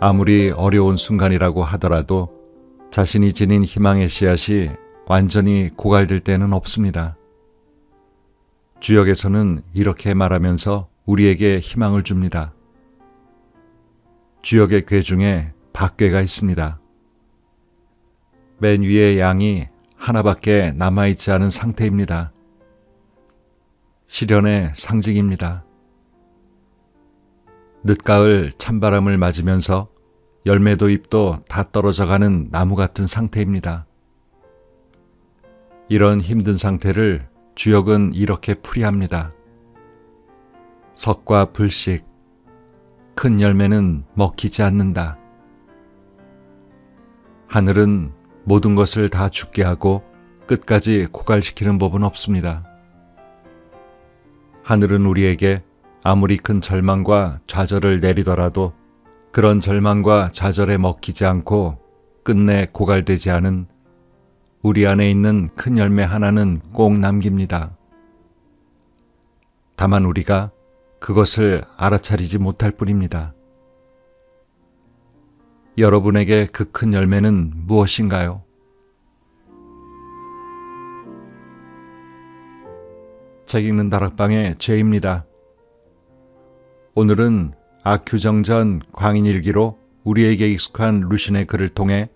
아무리 어려운 순간이라고 하더라도 자신이 지닌 희망의 씨앗이 완전히 고갈될 때는 없습니다. 주역에서는 이렇게 말하면서 우리에게 희망을 줍니다. 주역의 궤 중에 박궤가 있습니다. 맨 위의 양이 하나밖에 남아있지 않은 상태입니다. 시련의 상징입니다. 늦가을 찬바람을 맞으면서 열매도 잎도 다 떨어져가는 나무 같은 상태입니다. 이런 힘든 상태를 주역은 이렇게 풀이합니다. 석과 불식, 큰 열매는 먹히지 않는다. 하늘은 모든 것을 다 죽게 하고 끝까지 고갈시키는 법은 없습니다. 하늘은 우리에게 아무리 큰 절망과 좌절을 내리더라도 그런 절망과 좌절에 먹히지 않고 끝내 고갈되지 않은 우리 안에 있는 큰 열매 하나는 꼭 남깁니다. 다만 우리가 그것을 알아차리지 못할 뿐입니다. 여러분에게 그 큰 열매는 무엇인가요? 책 읽는 다락방의 죄입니다. 오늘은 악규정전 광인일기로 우리에게 익숙한 루신의 글을 통해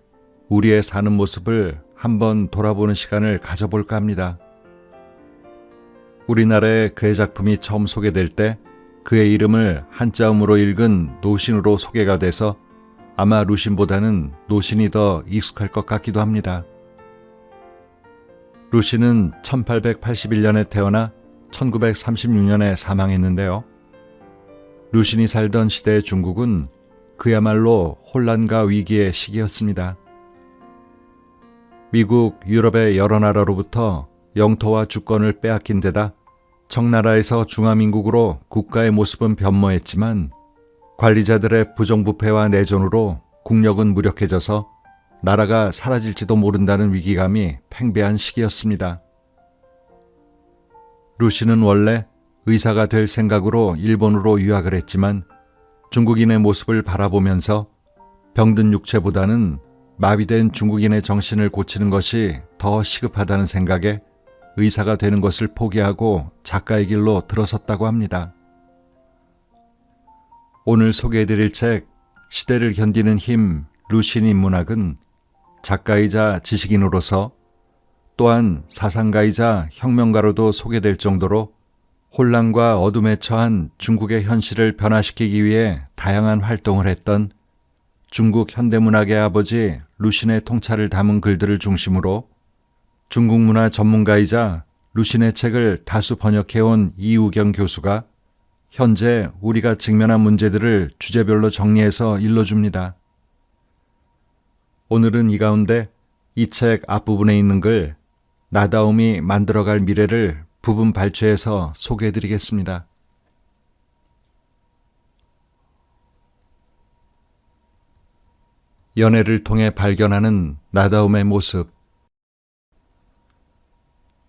우리의 사는 모습을 한번 돌아보는 시간을 가져볼까 합니다. 우리나라에 그의 작품이 처음 소개될 때 그의 이름을 한자음으로 읽은 노신으로 소개가 돼서 아마 루신보다는 노신이 더 익숙할 것 같기도 합니다. 루신은 1881년에 태어나 1936년에 사망했는데요. 루신이 살던 시대의 중국은 그야말로 혼란과 위기의 시기였습니다. 미국, 유럽의 여러 나라로부터 영토와 주권을 빼앗긴 데다 청나라에서 중화민국으로 국가의 모습은 변모했지만 관리자들의 부정부패와 내전으로 국력은 무력해져서 나라가 사라질지도 모른다는 위기감이 팽배한 시기였습니다. 루신은 원래 의사가 될 생각으로 일본으로 유학을 했지만 중국인의 모습을 바라보면서 병든 육체보다는 마비된 중국인의 정신을 고치는 것이 더 시급하다는 생각에 의사가 되는 것을 포기하고 작가의 길로 들어섰다고 합니다. 오늘 소개해드릴 책 시대를 견디는 힘 루신 인문학은 작가이자 지식인으로서 또한 사상가이자 혁명가로도 소개될 정도로 혼란과 어둠에 처한 중국의 현실을 변화시키기 위해 다양한 활동을 했던 중국 현대문학의 아버지 루신의 통찰을 담은 글들을 중심으로 중국 문화 전문가이자 루신의 책을 다수 번역해온 이우경 교수가 현재 우리가 직면한 문제들을 주제별로 정리해서 일러줍니다. 오늘은 이 가운데 이 책 앞부분에 있는 글 나다움이 만들어갈 미래를 부분 발췌해서 소개해드리겠습니다. 연애를 통해 발견하는 나다움의 모습.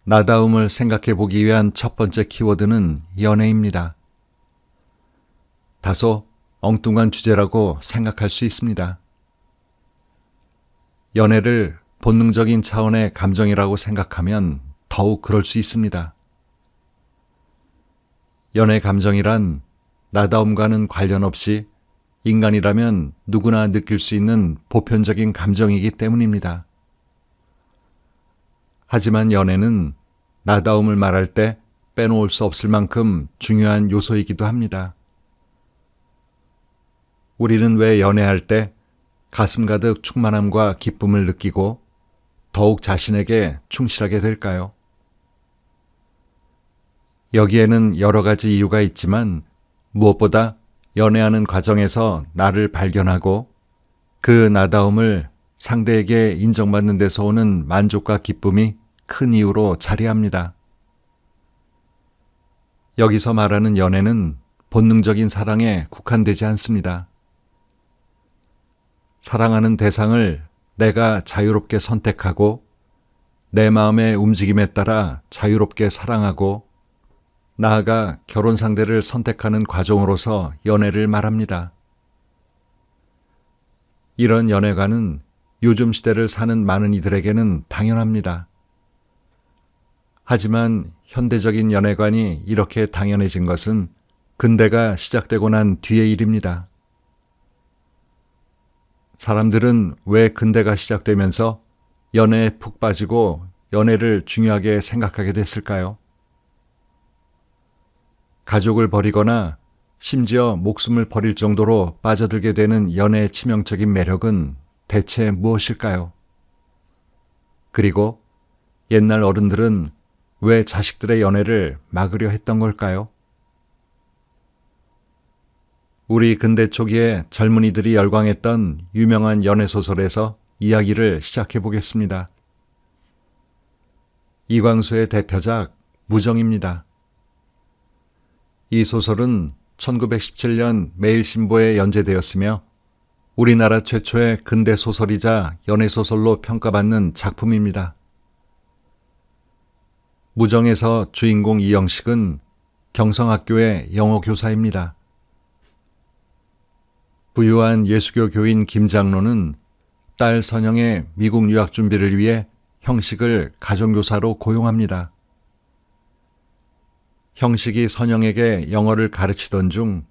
나다움을 생각해 보기 위한 첫 번째 키워드는 연애입니다. 다소 엉뚱한 주제라고 생각할 수 있습니다. 연애를 본능적인 차원의 감정이라고 생각하면 더욱 그럴 수 있습니다. 연애 감정이란 나다움과는 관련 없이 인간이라면 누구나 느낄 수 있는 보편적인 감정이기 때문입니다. 하지만 연애는 나다움을 말할 때 빼놓을 수 없을 만큼 중요한 요소이기도 합니다. 우리는 왜 연애할 때 가슴 가득 충만함과 기쁨을 느끼고 더욱 자신에게 충실하게 될까요? 여기에는 여러 가지 이유가 있지만 무엇보다 연애하는 과정에서 나를 발견하고 그 나다움을 상대에게 인정받는 데서 오는 만족과 기쁨이 큰 이유로 자리합니다. 여기서 말하는 연애는 본능적인 사랑에 국한되지 않습니다. 사랑하는 대상을 내가 자유롭게 선택하고 내 마음의 움직임에 따라 자유롭게 사랑하고 나아가 결혼 상대를 선택하는 과정으로서 연애를 말합니다. 이런 연애관은 요즘 시대를 사는 많은 이들에게는 당연합니다. 하지만 현대적인 연애관이 이렇게 당연해진 것은 근대가 시작되고 난 뒤의 일입니다. 사람들은 왜 근대가 시작되면서 연애에 푹 빠지고 연애를 중요하게 생각하게 됐을까요? 가족을 버리거나 심지어 목숨을 버릴 정도로 빠져들게 되는 연애의 치명적인 매력은 대체 무엇일까요? 그리고 옛날 어른들은 왜 자식들의 연애를 막으려 했던 걸까요? 우리 근대 초기에 젊은이들이 열광했던 유명한 연애소설에서 이야기를 시작해 보겠습니다. 이광수의 대표작 무정입니다. 이 소설은 1917년 매일신보에 연재되었으며 우리나라 최초의 근대 소설이자 연애소설로 평가받는 작품입니다. 무정에서 주인공 이영식은 경성학교의 영어 교사입니다. 부유한 예수교 교인 김장로는 딸 선영의 미국 유학 준비를 위해 형식을 가정교사로 고용합니다. 형식이 선영에게 영어를 가르치던 중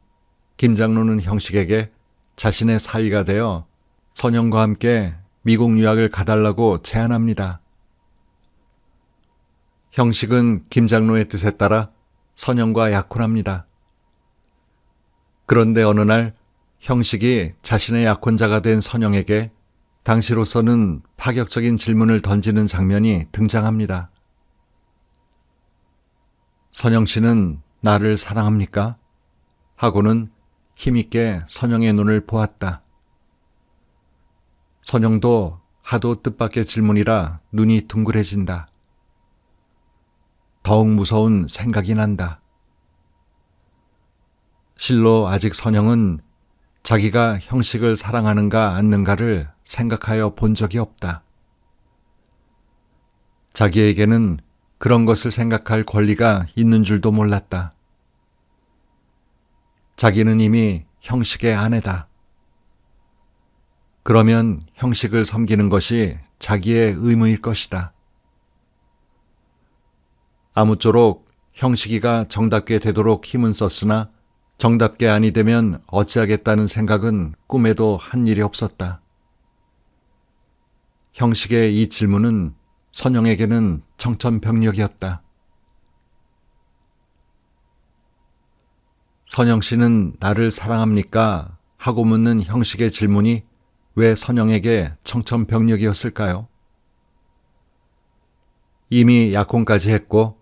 김장로는 형식에게 자신의 사위가 되어 선영과 함께 미국 유학을 가달라고 제안합니다. 형식은 김장로의 뜻에 따라 선영과 약혼합니다. 그런데 어느 날 형식이 자신의 약혼자가 된 선영에게 당시로서는 파격적인 질문을 던지는 장면이 등장합니다. 선영 씨는 나를 사랑합니까? 하고는 힘있게 선영의 눈을 보았다. 선영도 하도 뜻밖의 질문이라 눈이 둥그레진다. 더욱 무서운 생각이 난다. 실로 아직 선영은 자기가 형식을 사랑하는가 않는가를 생각하여 본 적이 없다. 자기에게는 그런 것을 생각할 권리가 있는 줄도 몰랐다. 자기는 이미 형식의 아내다. 그러면 형식을 섬기는 것이 자기의 의무일 것이다. 아무쪼록 형식이가 정답게 되도록 힘은 썼으나 정답게 아니 되면 어찌하겠다는 생각은 꿈에도 한 일이 없었다. 형식의 이 질문은 선영에게는 청천벽력이었다. 선영 씨는 나를 사랑합니까? 하고 묻는 형식의 질문이 왜 선영에게 청천벽력이었을까요? 이미 약혼까지 했고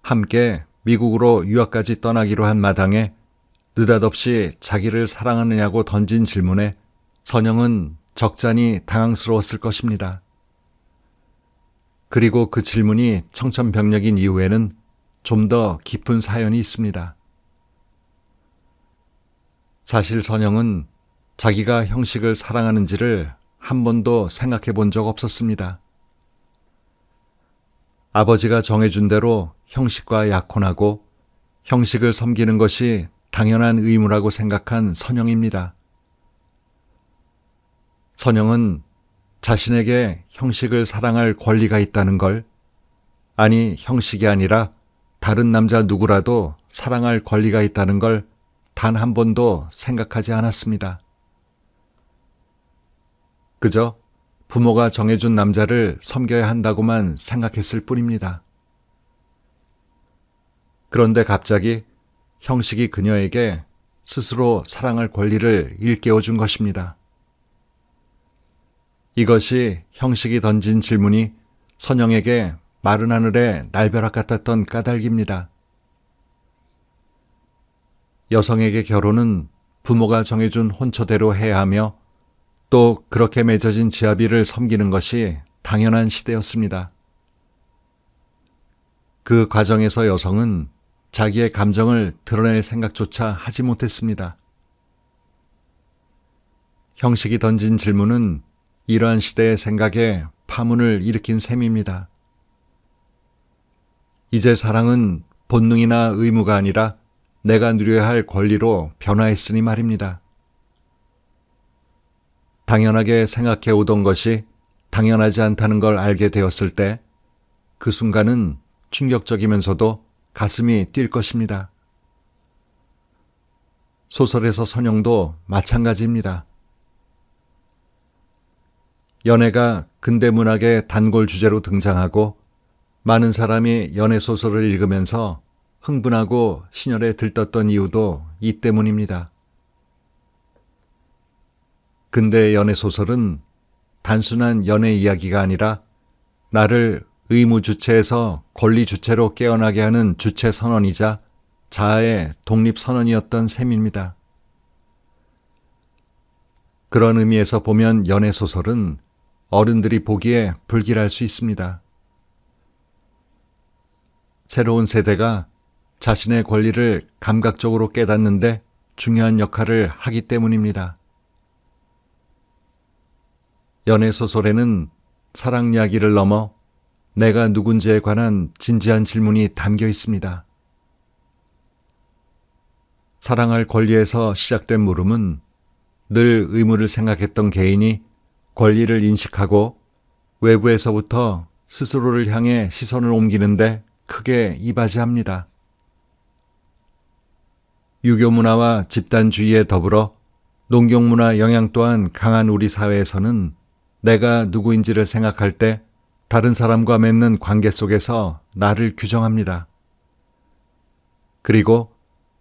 함께 미국으로 유학까지 떠나기로 한 마당에 느닷없이 자기를 사랑하느냐고 던진 질문에 선영은 적잖이 당황스러웠을 것입니다. 그리고 그 질문이 청천벽력인 이후에는 좀 더 깊은 사연이 있습니다. 사실 선영은 자기가 형식을 사랑하는지를 한 번도 생각해 본 적 없었습니다. 아버지가 정해준 대로 형식과 약혼하고 형식을 섬기는 것이 당연한 의무라고 생각한 선영입니다. 선영은 자신에게 형식을 사랑할 권리가 있다는 걸, 아니 형식이 아니라 다른 남자 누구라도 사랑할 권리가 있다는 걸 단 한 번도 생각하지 않았습니다. 그저 부모가 정해준 남자를 섬겨야 한다고만 생각했을 뿐입니다. 그런데 갑자기 형식이 그녀에게 스스로 사랑할 권리를 일깨워 준 것입니다. 이것이 형식이 던진 질문이 선영에게 마른 하늘에 날벼락 같았던 까닭입니다. 여성에게 결혼은 부모가 정해준 혼처대로 해야 하며 또 그렇게 맺어진 지아비를 섬기는 것이 당연한 시대였습니다. 그 과정에서 여성은 자기의 감정을 드러낼 생각조차 하지 못했습니다. 형식이 던진 질문은 이러한 시대의 생각에 파문을 일으킨 셈입니다. 이제 사랑은 본능이나 의무가 아니라 내가 누려야 할 권리로 변화했으니 말입니다. 당연하게 생각해 오던 것이 당연하지 않다는 걸 알게 되었을 때 그 순간은 충격적이면서도 가슴이 뛸 것입니다. 소설에서 선영도 마찬가지입니다. 연애가 근대 문학의 단골 주제로 등장하고 많은 사람이 연애 소설을 읽으면서 흥분하고 신열에 들떴던 이유도 이 때문입니다. 근대의 연애 소설은 단순한 연애 이야기가 아니라 나를 의무 주체에서 권리 주체로 깨어나게 하는 주체 선언이자 자아의 독립 선언이었던 셈입니다. 그런 의미에서 보면 연애 소설은 어른들이 보기에 불길할 수 있습니다. 새로운 세대가 자신의 권리를 감각적으로 깨닫는데 중요한 역할을 하기 때문입니다. 연애 소설에는 사랑 이야기를 넘어 내가 누군지에 관한 진지한 질문이 담겨 있습니다. 사랑할 권리에서 시작된 물음은 늘 의무를 생각했던 개인이 권리를 인식하고 외부에서부터 스스로를 향해 시선을 옮기는데 크게 이바지합니다. 유교 문화와 집단주의에 더불어 농경 문화 영향 또한 강한 우리 사회에서는 내가 누구인지를 생각할 때 다른 사람과 맺는 관계 속에서 나를 규정합니다. 그리고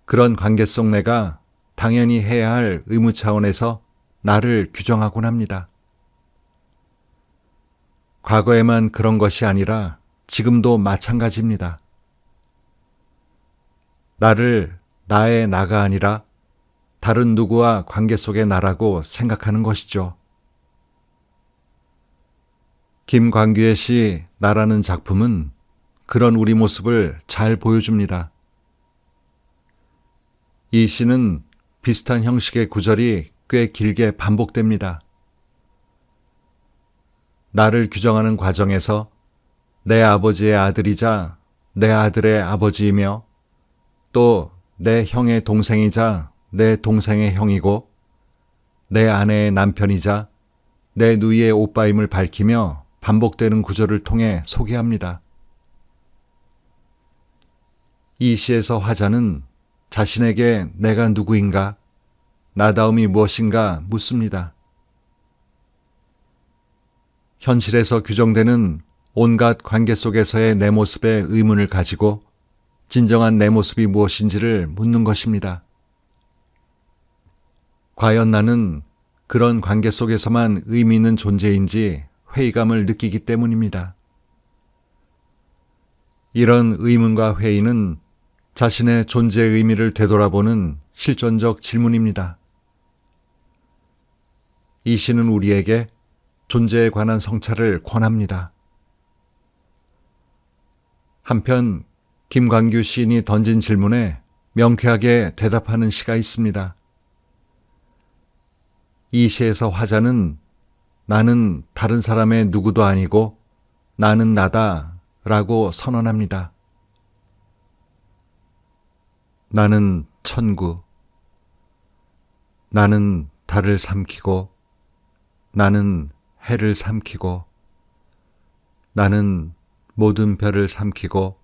그런 관계 속 내가 당연히 해야 할 의무 차원에서 나를 규정하곤 합니다. 과거에만 그런 것이 아니라 지금도 마찬가지입니다. 나를 나의 나가 아니라 다른 누구와 관계 속의 나라고 생각하는 것이죠. 김광규의 시 나라는 작품은 그런 우리 모습을 잘 보여줍니다. 이 시는 비슷한 형식의 구절이 꽤 길게 반복됩니다. 나를 규정하는 과정에서 내 아버지의 아들이자 내 아들의 아버지이며 또 내 형의 동생이자 내 동생의 형이고 내 아내의 남편이자 내 누이의 오빠임을 밝히며 반복되는 구절을 통해 소개합니다. 이 시에서 화자는 자신에게 내가 누구인가, 나다움이 무엇인가 묻습니다. 현실에서 규정되는 온갖 관계 속에서의 내 모습에 의문을 가지고 진정한 내 모습이 무엇인지를 묻는 것입니다. 과연 나는 그런 관계 속에서만 의미 있는 존재인지 회의감을 느끼기 때문입니다. 이런 의문과 회의는 자신의 존재의 의미를 되돌아보는 실존적 질문입니다. 이 시는 우리에게 존재에 관한 성찰을 권합니다. 한편 김광규 시인이 던진 질문에 명쾌하게 대답하는 시가 있습니다. 이 시에서 화자는 나는 다른 사람의 누구도 아니고 나는 나다 라고 선언합니다. 나는 천구, 나는 달을 삼키고 나는 해를 삼키고 나는 모든 별을 삼키고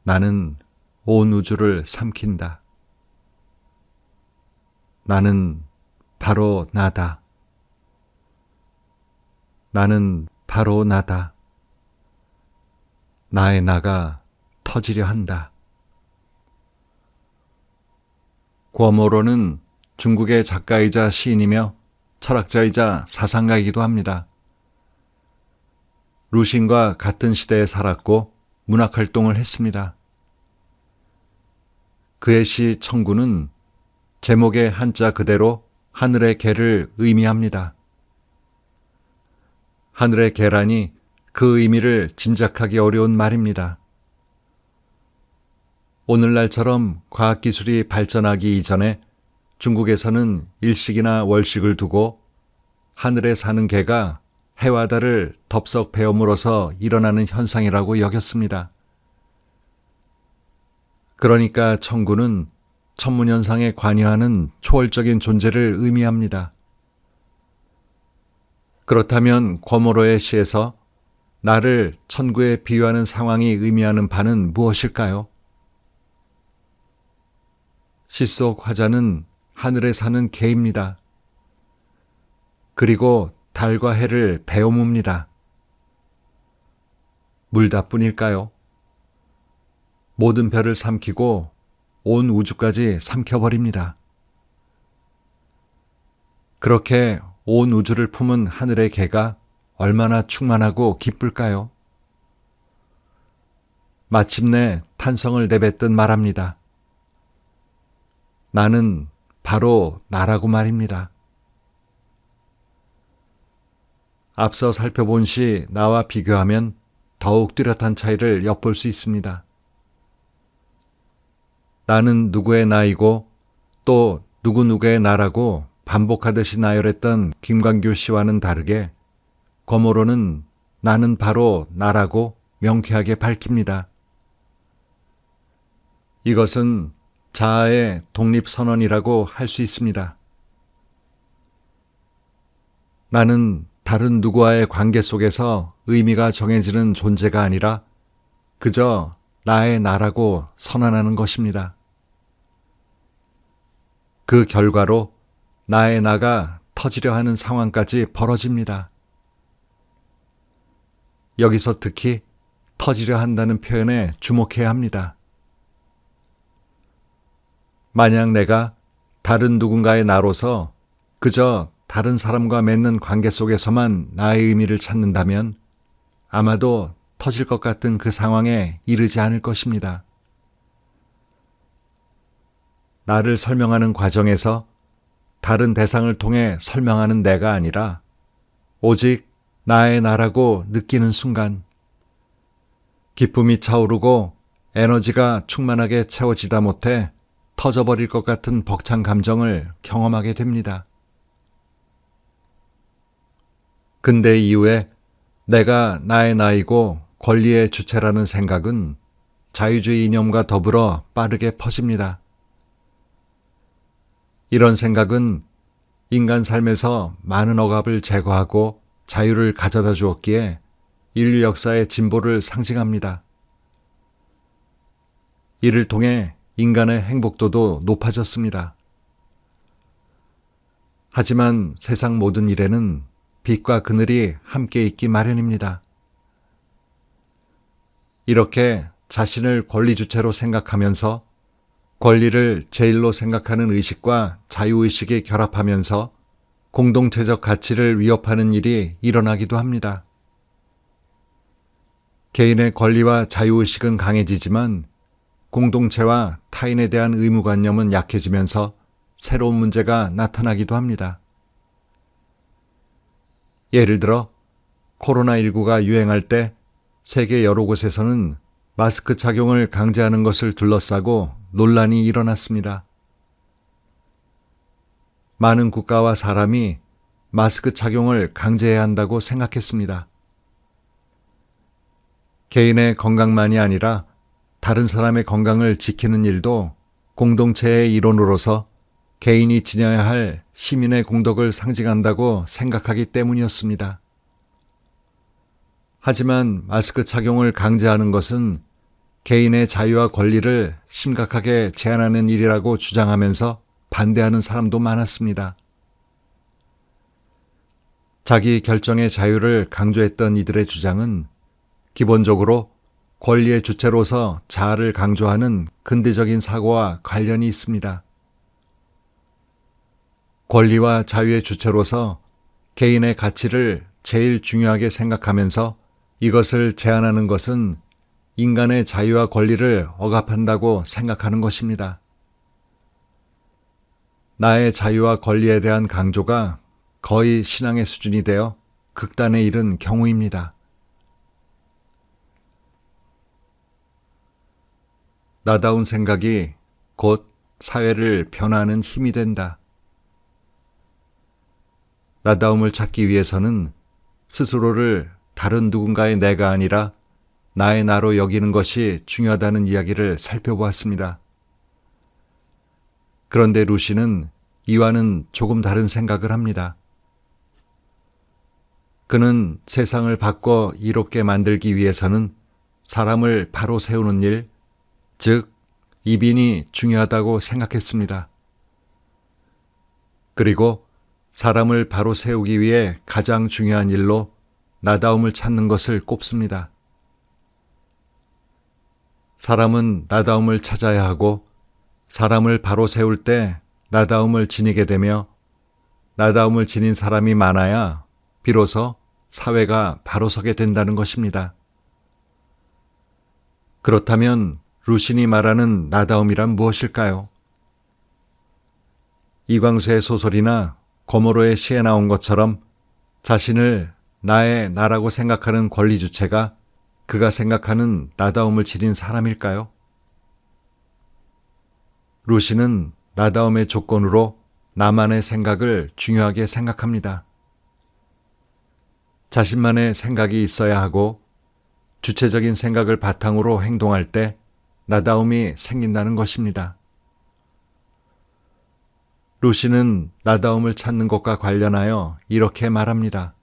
나는 온 우주를 삼킨다. 나는 바로 나다. 나는 바로 나다. 나의 나가 터지려 한다. 구어모로는 중국의 작가이자 시인이며 철학자이자 사상가이기도 합니다. 루신과 같은 시대에 살았고 문학활동을 했습니다. 그의 시 청구는 제목의 한자 그대로 하늘의 개를 의미합니다. 하늘의 개라니 그 의미를 짐작하기 어려운 말입니다. 오늘날처럼 과학기술이 발전하기 이전에 중국에서는 일식이나 월식을 두고 하늘에 사는 개가 해와 달을 덥석 베어물어서 일어나는 현상이라고 여겼습니다. 그러니까 청구는 천문현상에 관여하는 초월적인 존재를 의미합니다. 그렇다면 거모로의 시에서 나를 천구에 비유하는 상황이 의미하는 바는 무엇일까요? 시 속 화자는 하늘에 사는 개입니다. 그리고 달과 해를 베어뭅니다. 물다뿐일까요? 모든 별을 삼키고 온 우주까지 삼켜버립니다. 그렇게 온 우주를 품은 하늘의 개가 얼마나 충만하고 기쁠까요? 마침내 탄성을 내뱉듯 말합니다. 나는 바로 나라고 말입니다. 앞서 살펴본 시 나와 비교하면 더욱 뚜렷한 차이를 엿볼 수 있습니다. 나는 누구의 나이고 또 누구누구의 나라고 반복하듯이 나열했던 김광규 씨와는 다르게 거모로는 나는 바로 나라고 명쾌하게 밝힙니다. 이것은 자아의 독립선언이라고 할 수 있습니다. 나는 다른 누구와의 관계 속에서 의미가 정해지는 존재가 아니라 그저 나의 나라고 선언하는 것입니다. 그 결과로 나의 나가 터지려 하는 상황까지 벌어집니다. 여기서 특히 터지려 한다는 표현에 주목해야 합니다. 만약 내가 다른 누군가의 나로서 그저 다른 사람과 맺는 관계 속에서만 나의 의미를 찾는다면 아마도 터질 것 같은 그 상황에 이르지 않을 것입니다. 나를 설명하는 과정에서 다른 대상을 통해 설명하는 내가 아니라 오직 나의 나라고 느끼는 순간 기쁨이 차오르고 에너지가 충만하게 채워지다 못해 터져버릴 것 같은 벅찬 감정을 경험하게 됩니다. 근대 이후에 내가 나의 나이고 권리의 주체라는 생각은 자유주의 이념과 더불어 빠르게 퍼집니다. 이런 생각은 인간 삶에서 많은 억압을 제거하고 자유를 가져다 주었기에 인류 역사의 진보를 상징합니다. 이를 통해 인간의 행복도도 높아졌습니다. 하지만 세상 모든 일에는 빛과 그늘이 함께 있기 마련입니다. 이렇게 자신을 권리 주체로 생각하면서 권리를 제일로 생각하는 의식과 자유의식이 결합하면서 공동체적 가치를 위협하는 일이 일어나기도 합니다. 개인의 권리와 자유의식은 강해지지만 공동체와 타인에 대한 의무관념은 약해지면서 새로운 문제가 나타나기도 합니다. 예를 들어 코로나19가 유행할 때 세계 여러 곳에서는 마스크 착용을 강제하는 것을 둘러싸고 논란이 일어났습니다. 많은 국가와 사람이 마스크 착용을 강제해야 한다고 생각했습니다. 개인의 건강만이 아니라 다른 사람의 건강을 지키는 일도 공동체의 일원으로서 개인이 지녀야 할 시민의 공덕을 상징한다고 생각하기 때문이었습니다. 하지만 마스크 착용을 강제하는 것은 개인의 자유와 권리를 심각하게 제한하는 일이라고 주장하면서 반대하는 사람도 많았습니다. 자기 결정의 자유를 강조했던 이들의 주장은 기본적으로 권리의 주체로서 자아를 강조하는 근대적인 사고와 관련이 있습니다. 권리와 자유의 주체로서 개인의 가치를 제일 중요하게 생각하면서 이것을 제한하는 것은 인간의 자유와 권리를 억압한다고 생각하는 것입니다. 나의 자유와 권리에 대한 강조가 거의 신앙의 수준이 되어 극단에 이른 경우입니다. 나다운 생각이 곧 사회를 변화하는 힘이 된다. 나다움을 찾기 위해서는 스스로를 다른 누군가의 내가 아니라 나의 나로 여기는 것이 중요하다는 이야기를 살펴보았습니다. 그런데 루시는 이와는 조금 다른 생각을 합니다. 그는 세상을 바꿔 이롭게 만들기 위해서는 사람을 바로 세우는 일, 즉 이빈이 중요하다고 생각했습니다. 그리고 사람을 바로 세우기 위해 가장 중요한 일로 나다움을 찾는 것을 꼽습니다. 사람은 나다움을 찾아야 하고 사람을 바로 세울 때 나다움을 지니게 되며 나다움을 지닌 사람이 많아야 비로소 사회가 바로 서게 된다는 것입니다. 그렇다면 루신이 말하는 나다움이란 무엇일까요? 이광수의 소설이나 거모로의 시에 나온 것처럼 자신을 나의 나라고 생각하는 권리 주체가 그가 생각하는 나다움을 지닌 사람일까요? 루신은 나다움의 조건으로 나만의 생각을 중요하게 생각합니다. 자신만의 생각이 있어야 하고 주체적인 생각을 바탕으로 행동할 때 나다움이 생긴다는 것입니다. 루신은 나다움을 찾는 것과 관련하여 이렇게 말합니다.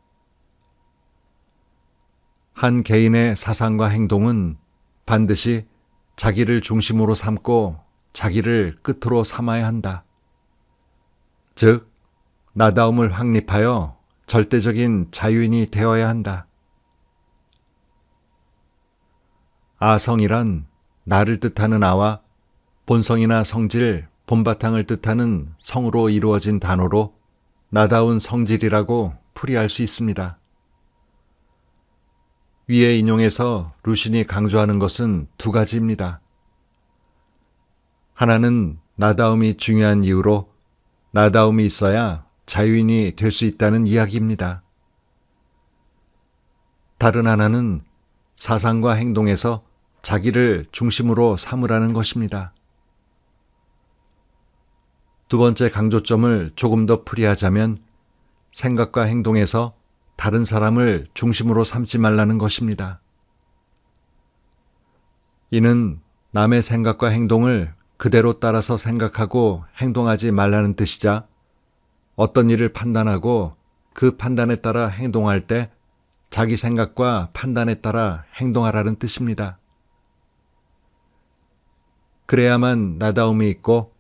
한 개인의 사상과 행동은 반드시 자기를 중심으로 삼고 자기를 끝으로 삼아야 한다. 즉, 나다움을 확립하여 절대적인 자유인이 되어야 한다. 아성이란 나를 뜻하는 아와 본성이나 성질, 본바탕을 뜻하는 성으로 이루어진 단어로 나다운 성질이라고 풀이할 수 있습니다. 위의 인용에서 루신이 강조하는 것은 두 가지입니다. 하나는 나다움이 중요한 이유로 나다움이 있어야 자유인이 될 수 있다는 이야기입니다. 다른 하나는 사상과 행동에서 자기를 중심으로 삼으라는 것입니다. 두 번째 강조점을 조금 더 풀이하자면 생각과 행동에서 다른 사람을 중심으로 삼지 말라는 것입니다. 이는 남의 생각과 행동을 그대로 따라서 생각하고 행동하지 말라는 뜻이자 어떤 일을 판단하고 그 판단에 따라 행동할 때 자기 생각과 판단에 따라 행동하라는 뜻입니다. 그래야만 나다움이 있고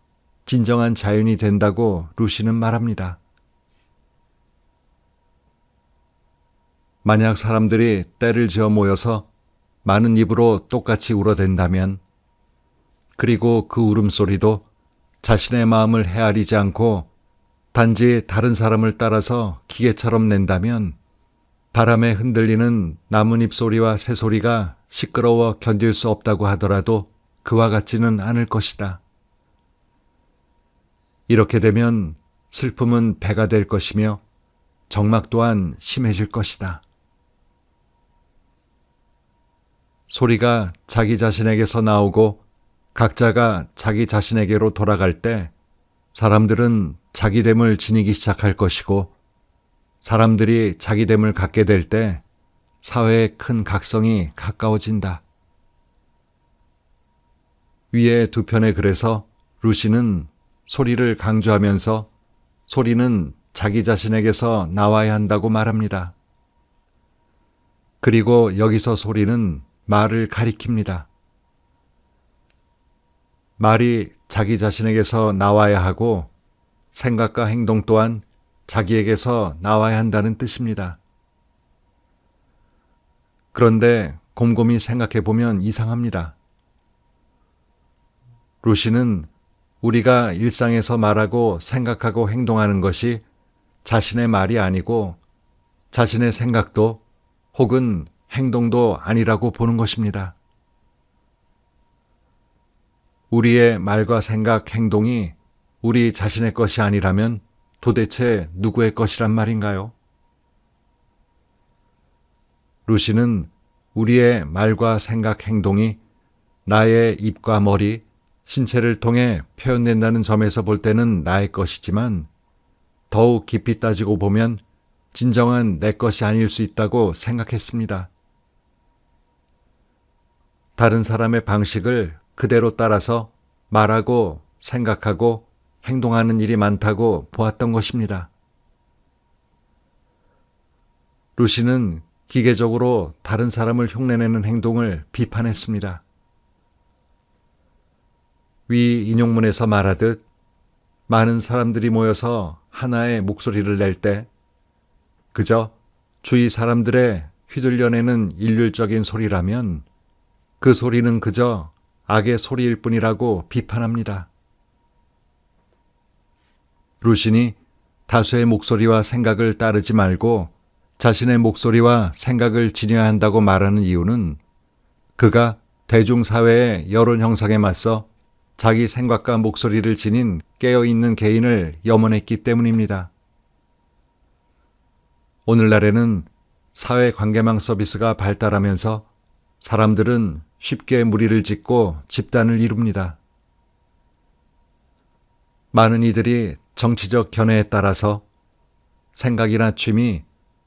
진정한 자유인이 된다고 루시는 말합니다. 만약 사람들이 떼를 지어 모여서 많은 입으로 똑같이 울어댄다면 그리고 그 울음소리도 자신의 마음을 헤아리지 않고 단지 다른 사람을 따라서 기계처럼 낸다면 바람에 흔들리는 나뭇잎 소리와 새소리가 시끄러워 견딜 수 없다고 하더라도 그와 같지는 않을 것이다. 이렇게 되면 슬픔은 배가 될 것이며 적막 또한 심해질 것이다. 소리가 자기 자신에게서 나오고 각자가 자기 자신에게로 돌아갈 때 사람들은 자기됨을 지니기 시작할 것이고 사람들이 자기됨을 갖게 될 때 사회의 큰 각성이 가까워진다. 위의 두 편의 글에서 루시는 소리를 강조하면서 소리는 자기 자신에게서 나와야 한다고 말합니다. 그리고 여기서 소리는 말을 가리킵니다. 말이 자기 자신에게서 나와야 하고 생각과 행동 또한 자기에게서 나와야 한다는 뜻입니다. 그런데 곰곰이 생각해 보면 이상합니다. 루시는 우리가 일상에서 말하고 생각하고 행동하는 것이 자신의 말이 아니고 자신의 생각도 혹은 행동도 아니라고 보는 것입니다. 우리의 말과 생각, 행동이 우리 자신의 것이 아니라면 도대체 누구의 것이란 말인가요? 루시는 우리의 말과 생각, 행동이 나의 입과 머리, 신체를 통해 표현된다는 점에서 볼 때는 나의 것이지만 더욱 깊이 따지고 보면 진정한 내 것이 아닐 수 있다고 생각했습니다. 다른 사람의 방식을 그대로 따라서 말하고 생각하고 행동하는 일이 많다고 보았던 것입니다. 루시는 기계적으로 다른 사람을 흉내내는 행동을 비판했습니다. 위 인용문에서 말하듯 많은 사람들이 모여서 하나의 목소리를 낼 때 그저 주위 사람들의 휘둘려내는 일률적인 소리라면 그 소리는 그저 악의 소리일 뿐이라고 비판합니다. 루신이 다수의 목소리와 생각을 따르지 말고 자신의 목소리와 생각을 지녀야 한다고 말하는 이유는 그가 대중사회의 여론 형성에 맞서 자기 생각과 목소리를 지닌 깨어있는 개인을 염원했기 때문입니다. 오늘날에는 사회관계망 서비스가 발달하면서 사람들은 쉽게 무리를 짓고 집단을 이룹니다. 많은 이들이 정치적 견해에 따라서 생각이나 취미,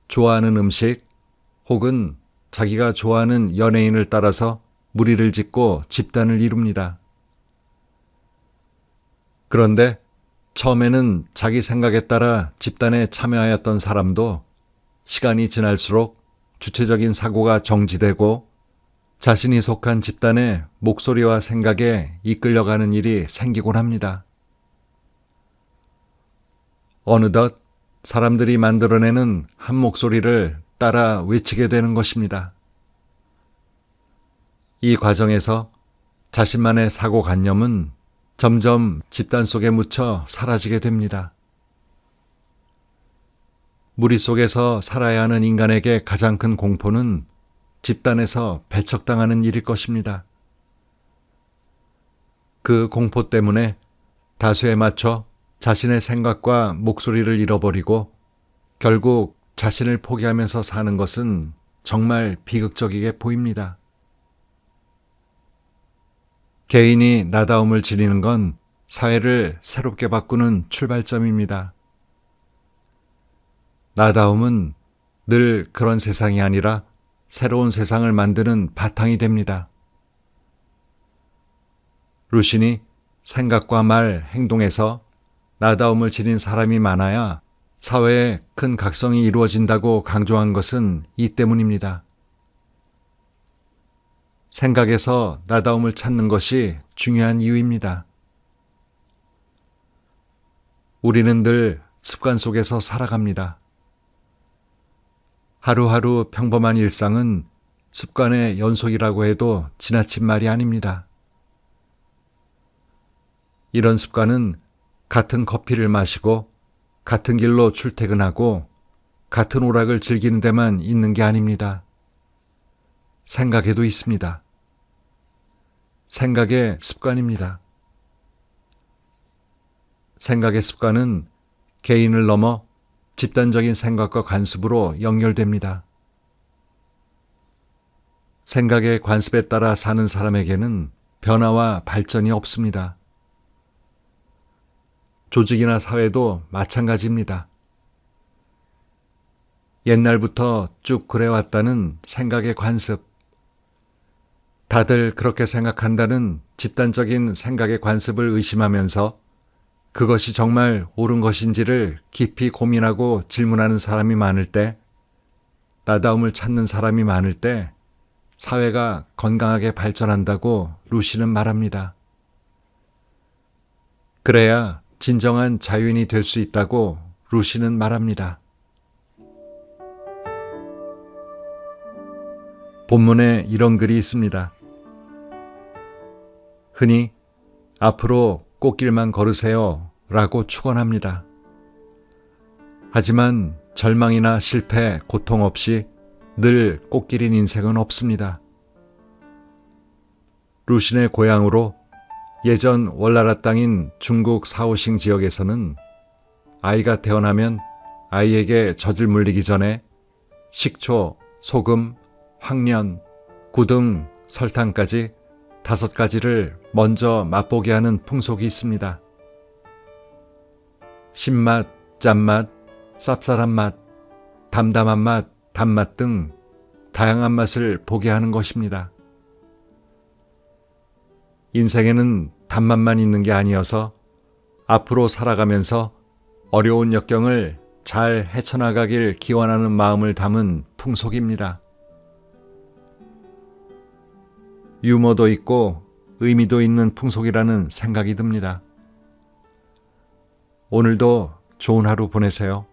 좋아하는 음식 혹은 자기가 좋아하는 연예인을 따라서 무리를 짓고 집단을 이룹니다. 그런데 처음에는 자기 생각에 따라 집단에 참여하였던 사람도 시간이 지날수록 주체적인 사고가 정지되고 자신이 속한 집단의 목소리와 생각에 이끌려가는 일이 생기곤 합니다. 어느덧 사람들이 만들어내는 한 목소리를 따라 외치게 되는 것입니다. 이 과정에서 자신만의 사고관념은 점점 집단 속에 묻혀 사라지게 됩니다. 무리 속에서 살아야 하는 인간에게 가장 큰 공포는 집단에서 배척당하는 일일 것입니다. 그 공포 때문에 다수에 맞춰 자신의 생각과 목소리를 잃어버리고 결국 자신을 포기하면서 사는 것은 정말 비극적이게 보입니다. 개인이 나다움을 지니는 건 사회를 새롭게 바꾸는 출발점입니다. 나다움은 늘 그런 세상이 아니라 새로운 세상을 만드는 바탕이 됩니다. 루신이 생각과 말, 행동에서 나다움을 지닌 사람이 많아야 사회에 큰 각성이 이루어진다고 강조한 것은 이 때문입니다. 생각에서 나다움을 찾는 것이 중요한 이유입니다. 우리는 늘 습관 속에서 살아갑니다. 하루하루 평범한 일상은 습관의 연속이라고 해도 지나친 말이 아닙니다. 이런 습관은 같은 커피를 마시고 같은 길로 출퇴근하고 같은 오락을 즐기는 데만 있는 게 아닙니다. 생각에도 있습니다. 생각의 습관입니다. 생각의 습관은 개인을 넘어 집단적인 생각과 관습으로 연결됩니다. 생각의 관습에 따라 사는 사람에게는 변화와 발전이 없습니다. 조직이나 사회도 마찬가지입니다. 옛날부터 쭉 그래왔다는 생각의 관습. 다들 그렇게 생각한다는 집단적인 생각의 관습을 의심하면서 그것이 정말 옳은 것인지를 깊이 고민하고 질문하는 사람이 많을 때, 나다움을 찾는 사람이 많을 때 사회가 건강하게 발전한다고 루시는 말합니다. 그래야 진정한 자유인이 될 수 있다고 루시는 말합니다. 본문에 이런 글이 있습니다. 흔히 앞으로 꽃길만 걸으세요 라고 축원합니다. 하지만 절망이나 실패, 고통 없이 늘 꽃길인 인생은 없습니다. 루신의 고향으로 예전 월나라 땅인 중국 사오싱 지역에서는 아이가 태어나면 아이에게 젖을 물리기 전에 식초, 소금, 황련, 구 등 설탕까지 5가지를 먼저 맛보게 하는 풍속이 있습니다. 신맛, 짠맛, 쌉쌀한 맛, 담담한 맛, 단맛 등 다양한 맛을 보게 하는 것입니다. 인생에는 단맛만 있는 게 아니어서 앞으로 살아가면서 어려운 역경을 잘 헤쳐나가길 기원하는 마음을 담은 풍속입니다. 유머도 있고 의미도 있는 풍속이라는 생각이 듭니다. 오늘도 좋은 하루 보내세요.